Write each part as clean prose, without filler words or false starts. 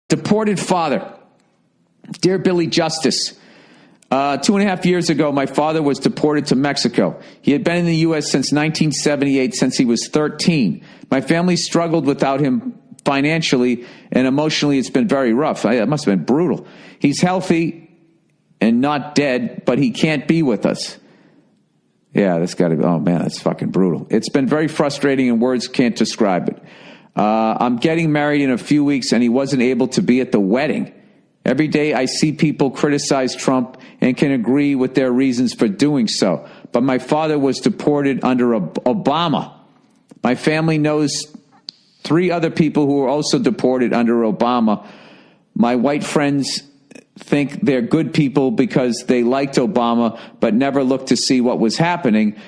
Deported father. Dear Billy Justice, 2.5 years ago, my father was deported to Mexico. He had been in the U.S. since 1978, since he was 13. My family struggled without him financially, and emotionally it's been very rough. It must have been brutal. He's healthy and not dead, but he can't be with us. Yeah, that's got to be, oh man, that's fucking brutal. It's been very frustrating and words can't describe it. I'm getting married in a few weeks and he wasn't able to be at the wedding. Every day I see people criticize Trump and can agree with their reasons for doing so. But my father was deported under Obama. My family knows 3 other people who were also deported under Obama. My white friends think they're good people because they liked Obama, but never looked to see what was happening.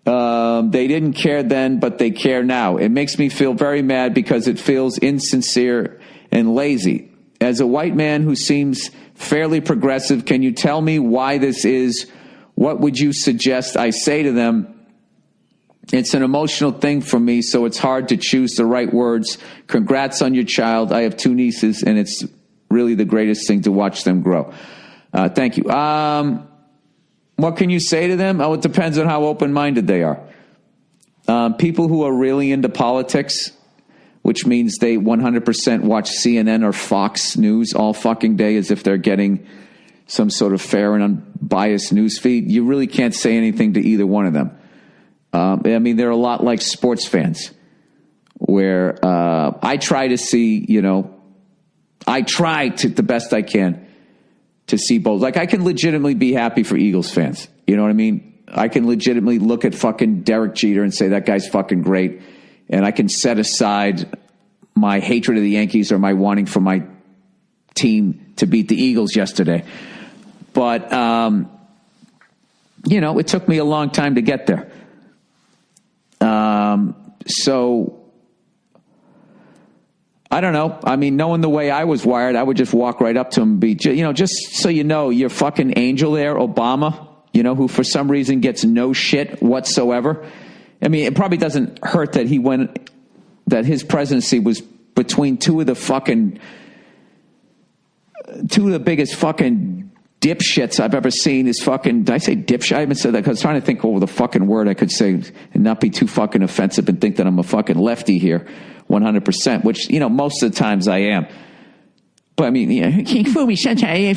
They didn't care then, but they care now. It makes me feel very mad because it feels insincere and lazy. As a white man who seems fairly progressive, can you tell me why this is? What would you suggest I say to them? It's an emotional thing for me, so it's hard to choose the right words. Congrats on your child. I have 2 nieces, and it's really the greatest thing to watch them grow. Thank you. What can you say to them? Oh, it depends on how open-minded they are. People who are really into politics, which means they 100% watch CNN or Fox News all fucking day as if they're getting some sort of fair and unbiased news feed, you really can't say anything to either one of them. I mean, they're a lot like sports fans, where I try to see, I try to the best I can to see both. Like, I can legitimately be happy for Eagles fans. You know what I mean? I can legitimately look at fucking Derek Jeter and say that guy's fucking great. And I can set aside my hatred of the Yankees or my wanting for my team to beat the Eagles yesterday. But, it took me a long time to get there. So I don't know. I mean, knowing the way I was wired, I would just walk right up to him and be, just so you know, your fucking angel there, Obama, who for some reason gets no shit whatsoever. I mean, it probably doesn't hurt that that his presidency was between two of the biggest fucking dipshits I've ever seen. Is fucking, did I say dipshit? I haven't said that because I was trying to think over the fucking word I could say and not be too fucking offensive and think that I'm a fucking lefty here 100%, which, most of the times I am. But I mean, you can't fool me sometimes. You're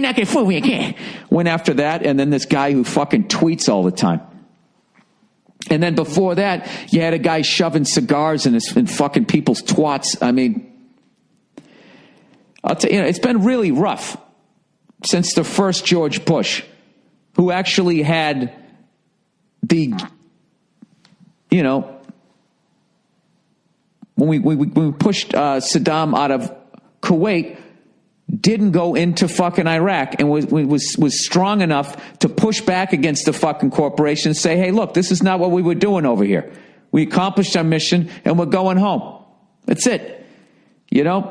not going to fool me again. Went after that, and then this guy who fucking tweets all the time. And then before that, you had a guy shoving cigars in fucking people's twats. I mean, I'll tell you, it's been really rough since the first George Bush, who actually had the, when we pushed Saddam out of Kuwait, didn't go into fucking Iraq and was strong enough to push back against the fucking corporation and say, hey, look, this is not what we were doing over here. We accomplished our mission and we're going home. That's it.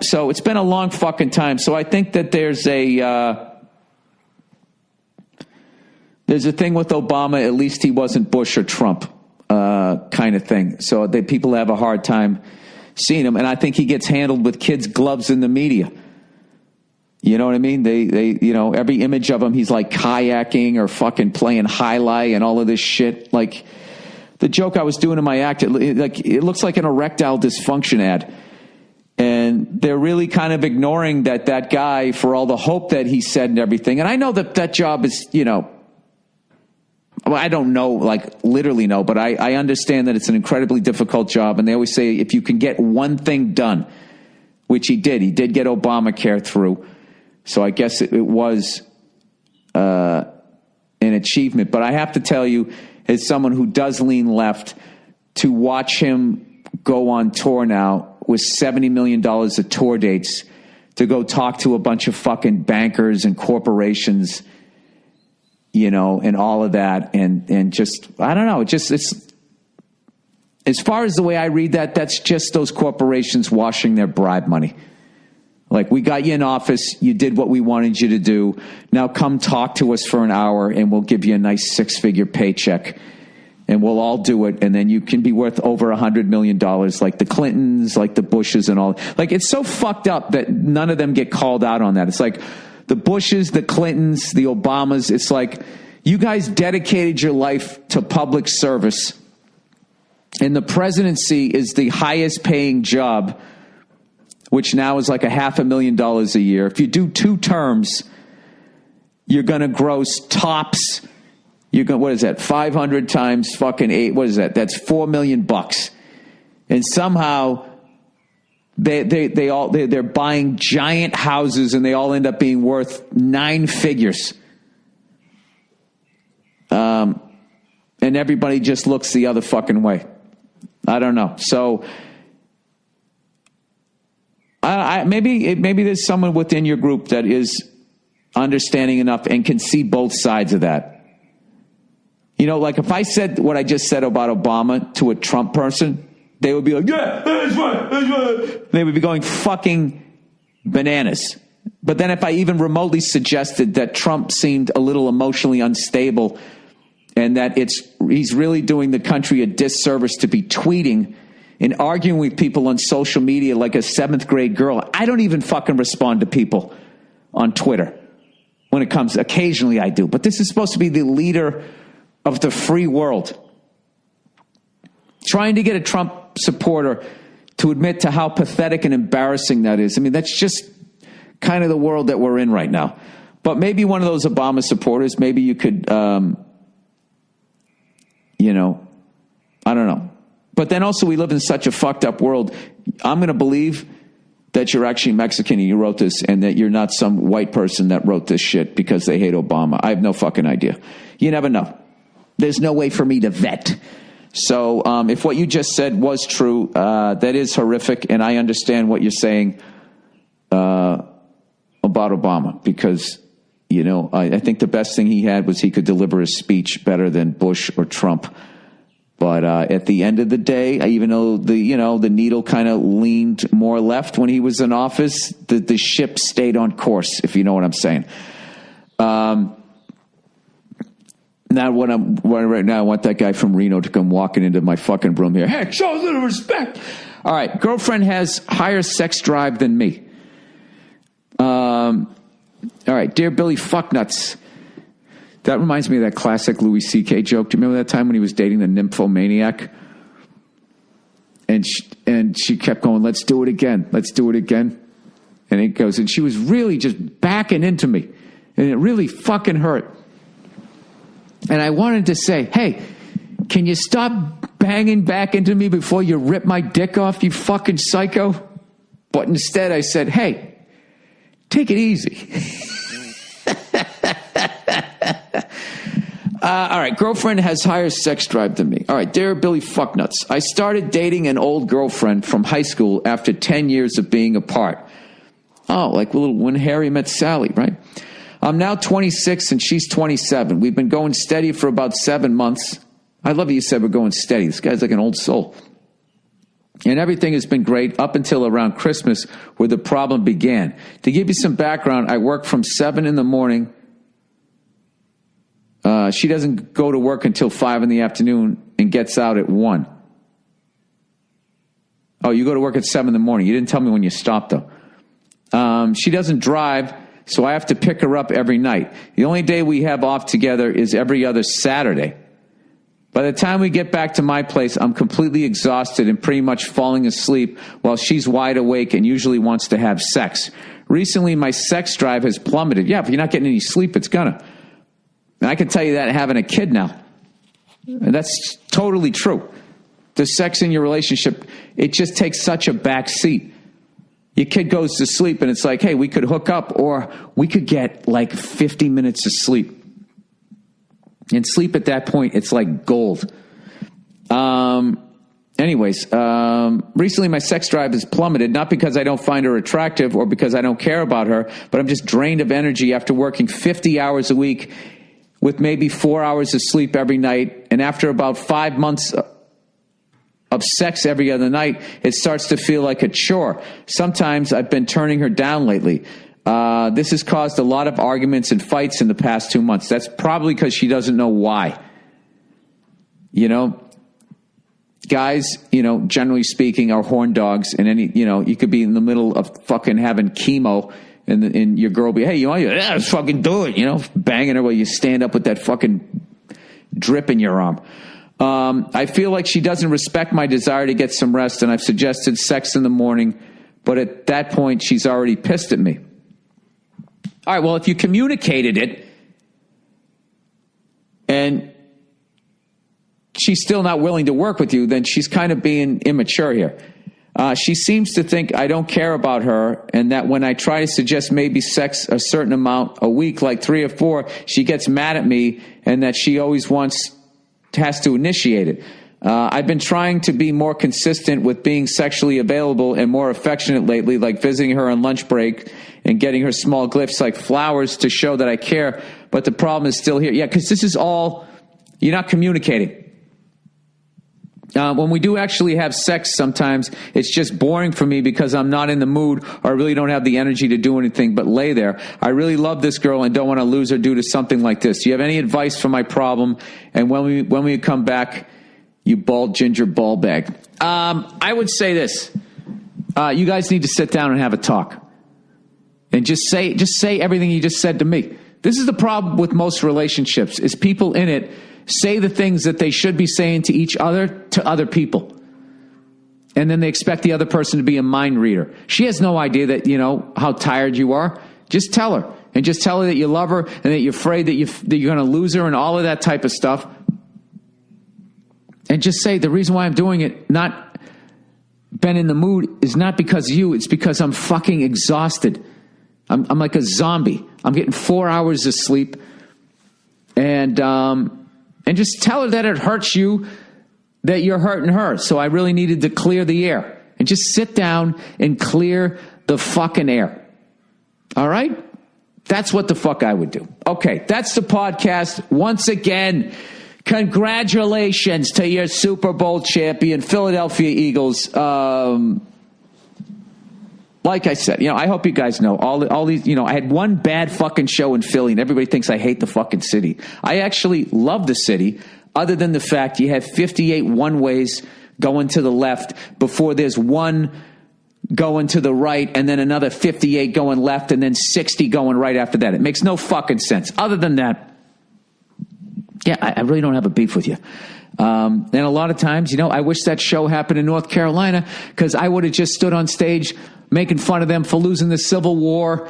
So it's been a long fucking time. So I think that there's a thing with Obama, at least he wasn't Bush or Trump kind of thing. So people have a hard time seeing him. And I think he gets handled with kids' gloves in the media. You know what I mean? They every image of him, he's like kayaking or fucking playing highlight and all of this shit. Like the joke I was doing in my act, it looks like an erectile dysfunction ad. And they're really kind of ignoring that guy for all the hope that he said and everything. And I know that job is, I don't know, like literally know, but I understand that it's an incredibly difficult job. And they always say, if you can get one thing done, which he did get Obamacare through. So I guess it was an achievement. But I have to tell you, as someone who does lean left, to watch him go on tour now with $70 million of tour dates to go talk to a bunch of fucking bankers and corporations, and all of that. And just, I don't know, it's as far as the way I read that's just those corporations washing their bribe money. Like, we got you in office, you did what we wanted you to do. Now come talk to us for an hour and we'll give you a nice 6-figure paycheck. and we'll all do it, and then you can be worth over $100 million like the Clintons, like the Bushes and all. Like, it's so fucked up that none of them get called out on that. It's like the Bushes, the Clintons, the Obamas, it's like you guys dedicated your life to public service, and the presidency is the highest paying job, which now is like $500,000 a year. If you do 2 terms, you're going to gross tops. You're going, what is that? 500 times fucking 8. What is that? That's $4 million. And somehow they're buying giant houses, and they all end up being worth 9 figures. And everybody just looks the other fucking way. I don't know. So maybe there's someone within your group that is understanding enough and can see both sides of that. You know, like if I said what I just said about Obama to a Trump person, they would be like, yeah, that's right, that's right. They would be going fucking bananas. But then if I even remotely suggested that Trump seemed a little emotionally unstable and that he's really doing the country a disservice to be tweeting and arguing with people on social media like a 7th grade girl. I don't even fucking respond to people on Twitter when it comes. Occasionally I do. But this is supposed to be the leader of the free world. Trying to get a Trump supporter to admit to how pathetic and embarrassing that is. I mean, that's just kind of the world that we're in right now. But maybe one of those Obama supporters, maybe you could, I don't know. But then also we live in such a fucked up world. I'm going to believe that you're actually Mexican and you wrote this, and that you're not some white person that wrote this shit because they hate Obama. I have no fucking idea. You never know. There's no way for me to vet. So if what you just said was true, that is horrific, and I understand what you're saying about Obama, because, I think the best thing he had was he could deliver his speech better than Bush or Trump. But at the end of the day, even though the needle kind of leaned more left when he was in office, the ship stayed on course, if you know what I'm saying. Now, right now, I want that guy from Reno to come walking into my fucking room here. Hey, show a little respect. All right, girlfriend has higher sex drive than me. All right, dear Billy Fucknuts. That reminds me of that classic Louis C.K. joke. Do you remember that time when he was dating the nymphomaniac? And she kept going, let's do it again. Let's do it again. And it goes, and she was really just backing into me. And it really fucking hurt. And I wanted to say, hey, can you stop banging back into me before you rip my dick off, you fucking psycho? But instead I said, hey, take it easy. All right, girlfriend has higher sex drive than me. All right, dear Billy Fucknuts. I started dating an old girlfriend from high school after 10 years of being apart. Oh, like when Harry met Sally, right? I'm now 26 and she's 27. We've been going steady for about 7 months. I love how you said we're going steady. This guy's like an old soul. And everything has been great up until around Christmas, where the problem began. To give you some background, I work from 7 in the morning. She doesn't go to work until 5 in the afternoon and gets out at 1. Oh, you go to work at 7 in the morning. You didn't tell me when you stopped, though. She doesn't drive, so I have to pick her up every night. The only day we have off together is every other Saturday. By the time we get back to my place, I'm completely exhausted and pretty much falling asleep while she's wide awake and usually wants to have sex. Recently, my sex drive has plummeted. Yeah, if you're not getting any sleep, it's gonna. And I can tell you that having a kid now. And that's totally true. The sex in your relationship, it just takes such a back seat. Your kid goes to sleep and it's like, hey, we could hook up, or we could get like 50 minutes of sleep. And sleep at that point, it's like gold. Recently my sex drive has plummeted, not because I don't find her attractive or because I don't care about her, but I'm just drained of energy after working 50 hours a week with maybe 4 hours of sleep every night. And after about 5 months of sex every other night, it starts to feel like a chore. Sometimes I've been turning her down lately. This has caused a lot of arguments and fights in the past 2 months. That's probably because she doesn't know why. You know, guys, generally speaking, are horn dogs, and you could be in the middle of fucking having chemo, and your girl be, hey, yeah, let's fucking do it, banging her while you stand up with that fucking drip in your arm. I feel like she doesn't respect my desire to get some rest, and I've suggested sex in the morning, but at that point, she's already pissed at me. All right, well, if you communicated it, and she's still not willing to work with you, then she's kind of being immature here. She seems to think I don't care about her, and that when I try to suggest maybe sex a certain amount a week, like 3 or 4, she gets mad at me, and that she always has to initiate it. I've been trying to be more consistent with being sexually available and more affectionate lately, like visiting her on lunch break and getting her small gifts like flowers to show that I care, but the problem is still here. Yeah, because this is all, you're not communicating. When we do actually have sex, sometimes it's just boring for me because I'm not in the mood, or I really don't have the energy to do anything but lay there. I really love this girl and don't want to lose her due to something like this. Do you have any advice for my problem? And when we come back, you bald ginger ball bag. I would say this. You guys need to sit down and have a talk. And just say everything you just said to me. This is the problem with most relationships, is people in it say the things that they should be saying to each other to other people. And then they expect the other person to be a mind reader. She has no idea that, how tired you are. Just tell her. And just tell her that you love her and that you're afraid that you're going to lose her and all of that type of stuff. And just say, the reason why I'm doing it, not been in the mood, is not because of you. It's because I'm fucking exhausted. I'm like a zombie. I'm getting 4 hours of sleep. And just tell her that it hurts you, that you're hurting her. So I really needed to clear the air. And just sit down and clear the fucking air. All right? That's what the fuck I would do. Okay, that's the podcast. Once again, congratulations to your Super Bowl champion, Philadelphia Eagles. Like I said, I hope you guys know all these, I had one bad fucking show in Philly and everybody thinks I hate the fucking city. I actually love the city, other than the fact you have 58 one-ways going to the left before there's one going to the right and then another 58 going left and then 60 going right after that. It makes no fucking sense. Other than that, yeah, I really don't have a beef with you. And a lot of times, I wish that show happened in North Carolina, because I would have just stood on stage making fun of them for losing the Civil War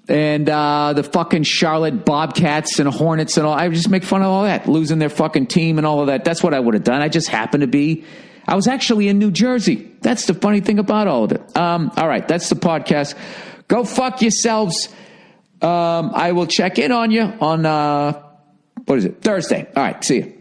and the fucking Charlotte Bobcats and Hornets and all. I would just make fun of all that, losing their fucking team and all of that. That's what I would have done. I just happened to be, I was actually in New Jersey. That's the funny thing about all of it. All right, that's the podcast. Go fuck yourselves. I will check in on you on, Thursday. All right, see you.